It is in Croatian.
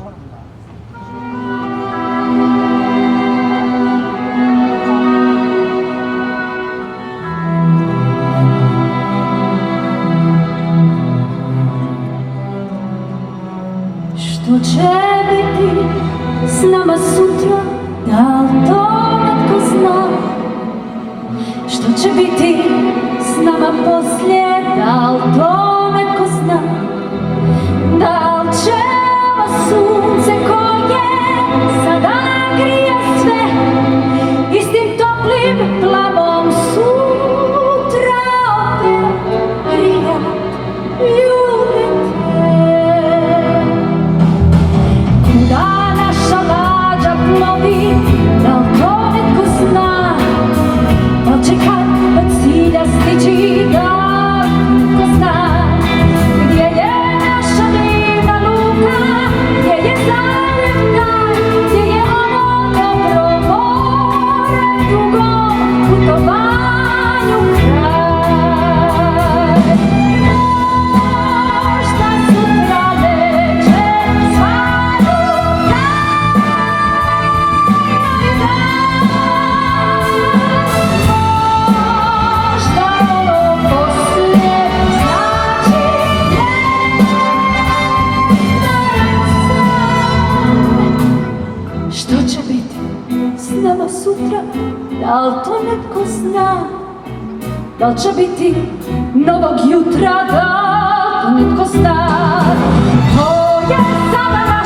Što će biti s nama sutra, da li to netko zna? Što će biti s nama poslije, da li to netko zna? Da li će ovo sunce koje sada grije sve istim toplim plavom sutra opet grijat ljude te? Kuda naša lađa plovi, da li to netko zna? Da li će kad od cilja stići, da li netko zna? Gdje je naša divna luka, gdje je zaljev taj, gdje je ono dobro more, dugom putovanju kraj? Možda sutra neće svanuti možda ovo poslije znači što će biti s nama sutra, da li to netko zna? Da li će biti novog jutra, da li to netko zna? To je sada